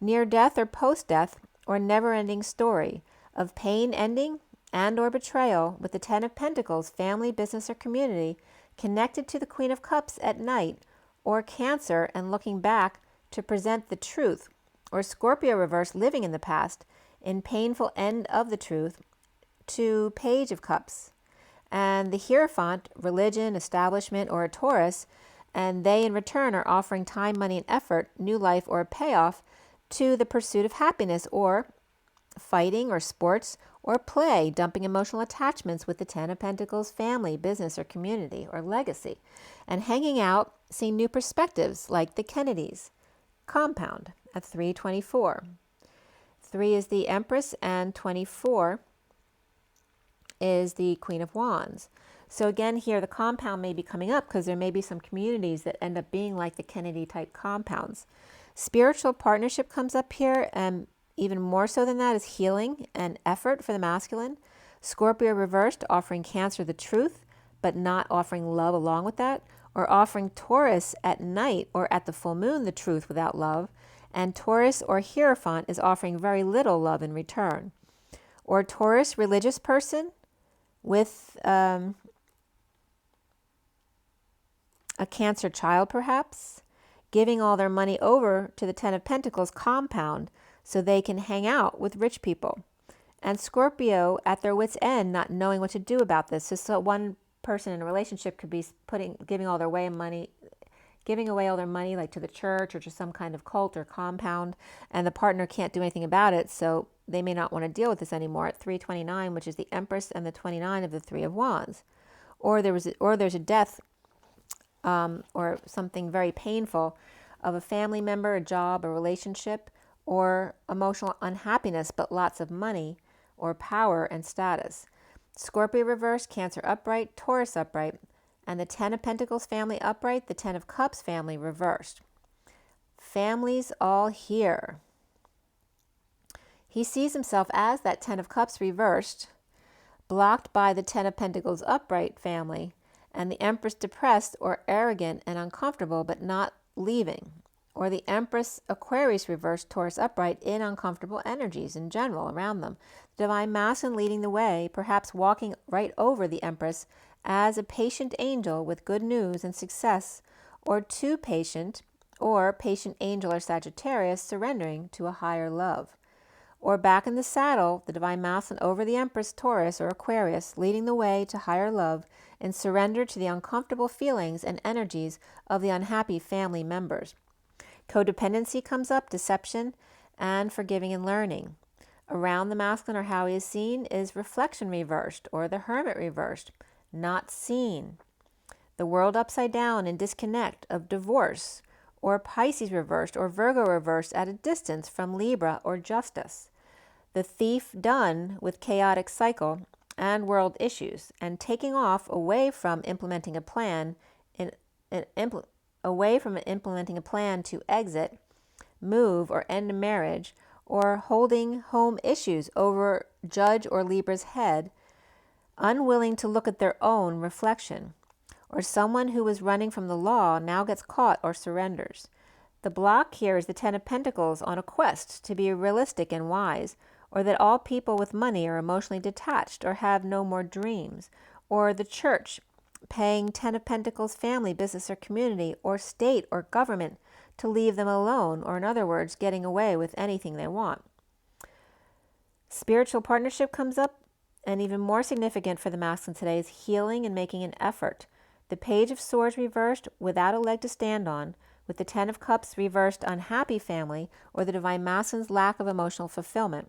near death or post-death, or never-ending story of pain ending and or betrayal with the Ten of Pentacles, family, business, or community, connected to the Queen of Cups at night, or Cancer and looking back to present the truth, or Scorpio reverse living in the past in painful end of the truth, to Page of Cups. And the Hierophant, religion, establishment, or a Taurus, and they in return are offering time, money, and effort, new life, or a payoff to the pursuit of happiness, or fighting, or sports, or play, dumping emotional attachments with the Ten of Pentacles, family, business, or community, or legacy, and hanging out, seeing new perspectives like the Kennedys. Compound at 324. 3 is the Empress, and 24 is the Queen of Wands. So again, here the compound may be coming up because there may be some communities that end up being like the Kennedy type compounds. Spiritual partnership comes up here, and even more so than that is healing and effort for the masculine. Scorpio reversed, offering Cancer the truth, but not offering love along with that, or offering Taurus at night or at the full moon the truth without love. And Taurus or Hierophant is offering very little love in return. Or Taurus, religious person with a Cancer child perhaps, giving all their money over to the Ten of Pentacles compound so they can hang out with rich people. And Scorpio at their wits' end, not knowing what to do about this. So one person in a relationship could be giving all their money like to the church or to some kind of cult or compound, and the partner can't do anything about it, so they may not want to deal with this anymore at 329, which is the Empress and the 29 of the Three of Wands. Or there's a death or something very painful of a family member, a job, a relationship, or emotional unhappiness, but lots of money or power and status. Scorpio reverse, Cancer upright, Taurus upright, and the Ten of Pentacles family upright, the Ten of Cups family reversed. Families all here. He sees himself as that Ten of Cups reversed, blocked by the Ten of Pentacles upright family, and the Empress depressed or arrogant and uncomfortable but not leaving, or the Empress Aquarius reversed, Taurus upright, in uncomfortable energies in general around them. Divine Masculine leading the way, perhaps walking right over the Empress as a patient angel with good news and success, or too patient, or patient angel or Sagittarius surrendering to a higher love. Or back in the saddle, the Divine Masculine over the Empress, Taurus or Aquarius, leading the way to higher love and surrender to the uncomfortable feelings and energies of the unhappy family members. Codependency comes up, deception, and forgiving and learning. Around the masculine, or how he is seen, is reflection reversed, or the Hermit reversed, not seen. The world upside down and disconnect of divorce, or Pisces reversed, or Virgo reversed at a distance from Libra or Justice. The thief done with chaotic cycle and world issues, and taking off away from implementing a plan implementing a plan to exit, move, or end a marriage, or holding home issues over Judge or Libra's head, unwilling to look at their own reflection. Or someone who was running from the law now gets caught or surrenders. The block here is the Ten of Pentacles on a quest to be realistic and wise, or that all people with money are emotionally detached or have no more dreams, or the church paying 10 of Pentacles family, business, or community, or state or government to leave them alone, or in other words, getting away with anything they want. Spiritual partnership comes up, and even more significant for the masculine today is healing and making an effort. The Page of Swords reversed, without a leg to stand on, with the 10 of Cups reversed, unhappy family, or the Divine Masculine's lack of emotional fulfillment.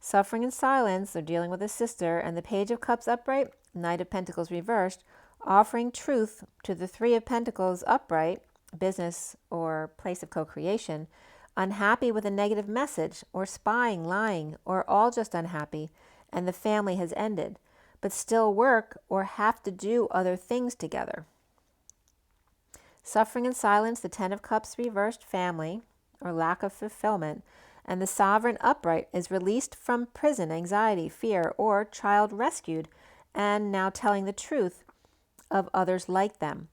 Suffering in silence, or dealing with a sister, and the Page of Cups upright, Knight of Pentacles reversed, offering truth to the 3 of Pentacles upright, business or place of co-creation, unhappy with a negative message, or spying, lying, or all just unhappy, and the family has ended, but still work or have to do other things together. Suffering in silence, the 10 of Cups reversed, family, or lack of fulfillment, and the Sovereign upright is released from prison, anxiety, fear, or child rescued, and now telling the truth of others like them.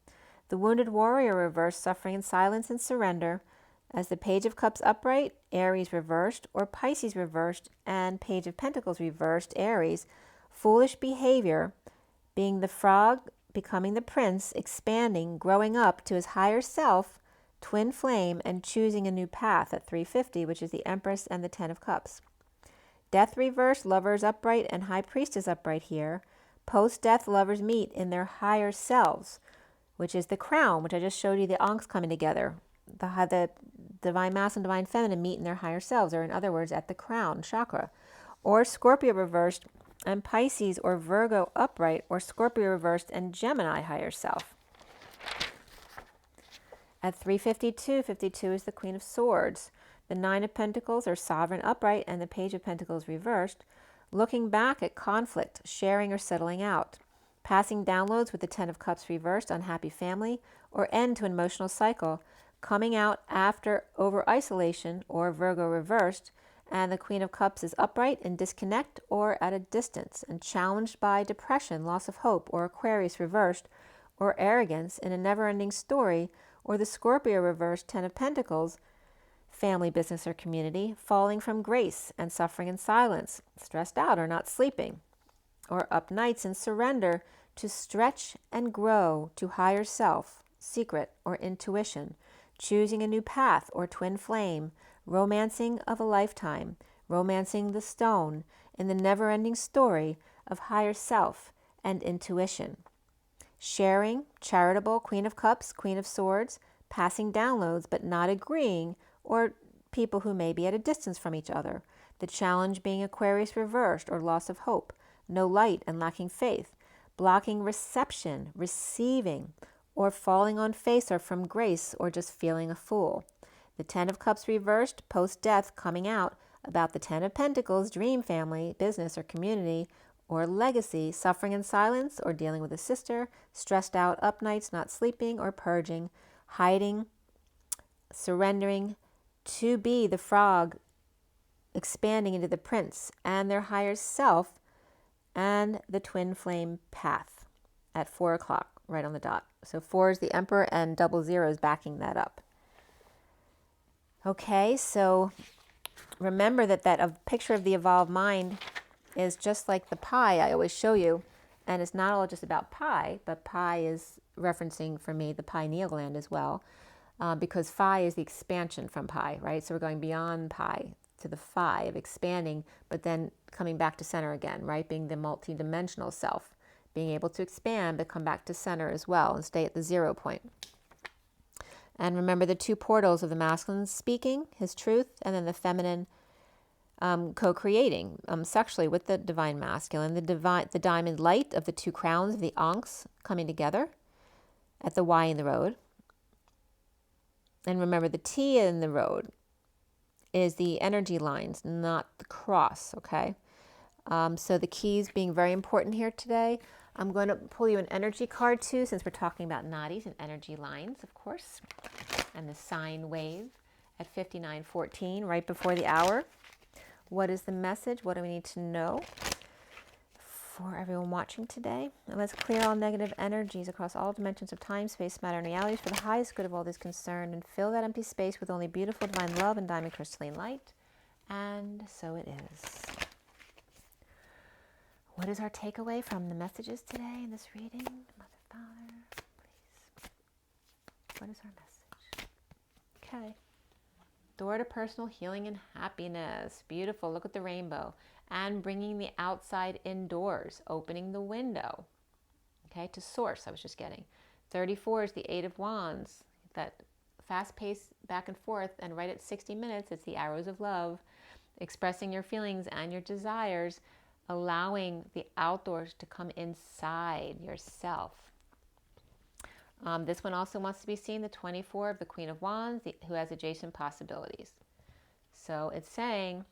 The Wounded Warrior reversed, suffering in silence and surrender, as the Page of Cups upright, Aries reversed, or Pisces reversed, and Page of Pentacles reversed, Aries, foolish behavior, being the frog, becoming the prince, expanding, growing up to his higher self, twin flame, and choosing a new path at 350, which is the Empress and the 10 of Cups. Death reversed, Lovers upright, and High Priestess upright here. Post-death, lovers meet in their higher selves, which is the crown, which I just showed you the Ankhs coming together. The Divine Masculine and Divine Feminine meet in their higher selves, or in other words, at the crown chakra. Or Scorpio reversed, and Pisces or Virgo upright, or Scorpio reversed and Gemini higher self. At 352, 52 is the Queen of Swords. The 9 of Pentacles or Sovereign upright, and the Page of Pentacles reversed. Looking back at conflict, sharing or settling out. Passing downloads with the 10 of Cups reversed, unhappy family, or end to an emotional cycle. Coming out after over-isolation, or Virgo reversed, and the Queen of Cups is upright in disconnect or at a distance, and challenged by depression, loss of hope, or Aquarius reversed, or arrogance in a never-ending story, or the Scorpio reversed, 10 of Pentacles, family, business, or community, falling from grace and suffering in silence, stressed out or not sleeping, or up nights in surrender to stretch and grow to higher self, secret, or intuition, choosing a new path or twin flame, romancing of a lifetime, romancing the stone in the never-ending story of higher self and intuition. Sharing, charitable, Queen of Cups, Queen of Swords, passing downloads but not agreeing, or people who may be at a distance from each other. The challenge being Aquarius reversed, or loss of hope, no light and lacking faith, blocking reception, receiving, or falling on face or from grace, or just feeling a fool. The 10 of Cups reversed, post-death, coming out about the 10 of Pentacles, dream family, business, or community, or legacy, suffering in silence, or dealing with a sister, stressed out, up nights, not sleeping, or purging, hiding, surrendering to be the frog, expanding into the prince and their higher self, and the twin flame path at 4 o'clock, right on the dot. So 4 is the Emperor, and 00 is backing that up. Okay, so remember that a picture of the evolved mind is just like the pie I always show you, and it's not all just about pi, but pi is referencing for me the pineal gland as well, because phi is the expansion from pi, right? So we're going beyond pi to the phi of expanding, but then coming back to center again, right? Being the multi-dimensional self, being able to expand but come back to center as well and stay at the 0 point. And remember the 2 portals of the masculine speaking, his truth, and then the feminine co-creating sexually with the divine masculine, the diamond light of the 2 crowns of the Ankhs coming together at the Y in the road. And remember the T in the road is the energy lines, not the cross, okay? So the keys being very important here today. I'm going to pull you an energy card too, since we're talking about nadis and energy lines, of course, and the sine wave at 59:14, right before the hour. What is the message? What do we need to know for everyone watching today? And let's clear all negative energies across all dimensions of time, space, matter, and realities for the highest good of all that is concerned, and fill that empty space with only beautiful divine love and diamond crystalline light. And so it is. What is our takeaway from the messages today in this reading? Mother, Father, please. What is our message? Okay. Door to personal healing and happiness. Beautiful. Look at the rainbow. And bringing the outside indoors. Opening the window. Okay, to source, I was just getting. 34 is the Eight of Wands. That fast pace back and forth. And right at 60 minutes, it's the arrows of love. Expressing your feelings and your desires. Allowing the outdoors to come inside yourself. This one also wants to be seen, the 24 of the Queen of Wands, who has adjacent possibilities. So it's saying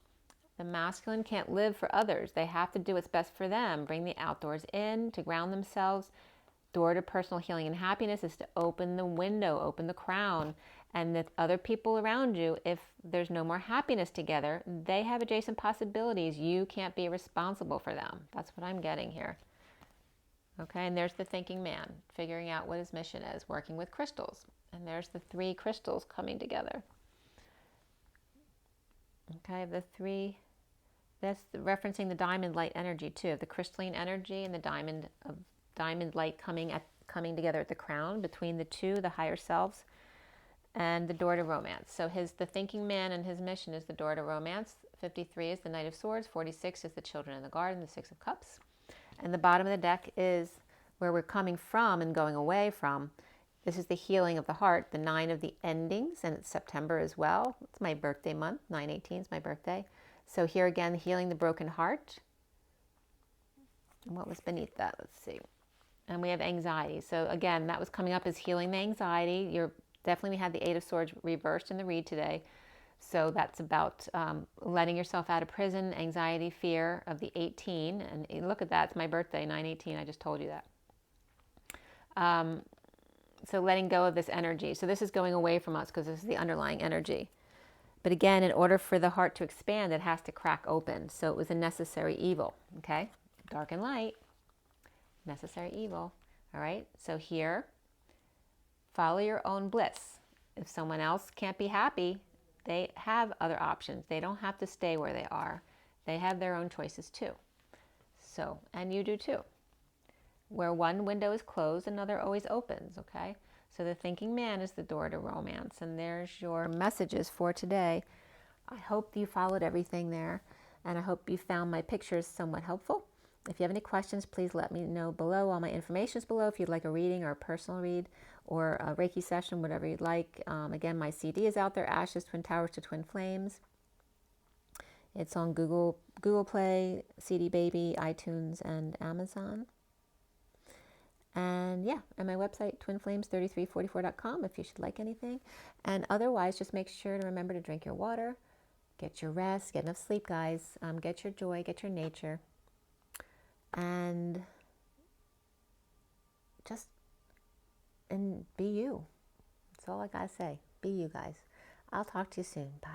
the masculine can't live for others. They have to do what's best for them. Bring the outdoors in to ground themselves. Door to personal healing and happiness is to open the window, open the crown. And the other people around you, if there's no more happiness together, they have adjacent possibilities. You can't be responsible for them. That's what I'm getting here. Okay, and there's the thinking man, figuring out what his mission is, working with crystals. And there's the three crystals coming together. Okay, the three, that's referencing the diamond light energy too, the crystalline energy and the diamond light coming together at the crown between the two, the higher selves, and the door to romance. So the thinking man and his mission is the door to romance. 53 is the Knight of Swords. 46 is the Children in the Garden, the Six of Cups. And the bottom of the deck is where we're coming from and going away from. This is the healing of the heart, the 9 of the endings, and it's September as well. It's my birthday month. 9/18 is my birthday. So here again, healing the broken heart. And what was beneath that? Let's see. And we have anxiety. So again, that was coming up as healing the anxiety. We had the Eight of Swords reversed in the read today. So that's about letting yourself out of prison, anxiety, fear of the 18. And look at that. It's my birthday, 9/18. I just told you that. So letting go of this energy. So this is going away from us because this is the underlying energy. But again, in order for the heart to expand, it has to crack open. So it was a necessary evil. Okay? Dark and light. Necessary evil. All right? So here, follow your own bliss. If someone else can't be happy, they have other options. They don't have to stay where they are. They have their own choices too. So, and you do too. Where one window is closed, another always opens, okay? So the thinking man is the door to romance. And there's your messages for today. I hope you followed everything there. And I hope you found my pictures somewhat helpful. If you have any questions, please let me know below. All my information is below if you'd like a reading or a personal read or a Reiki session, whatever you'd like. Again, my CD is out there, Ashes, Twin Towers to Twin Flames. It's on Google Play, CD Baby, iTunes, and Amazon. And yeah, and my website, twinflames3344.com if you should like anything. And otherwise, just make sure to remember to drink your water, get your rest, get enough sleep, guys. Get your joy, get your nature. And just be you. That's all I gotta say. Be you, guys. I'll talk to you soon. Bye.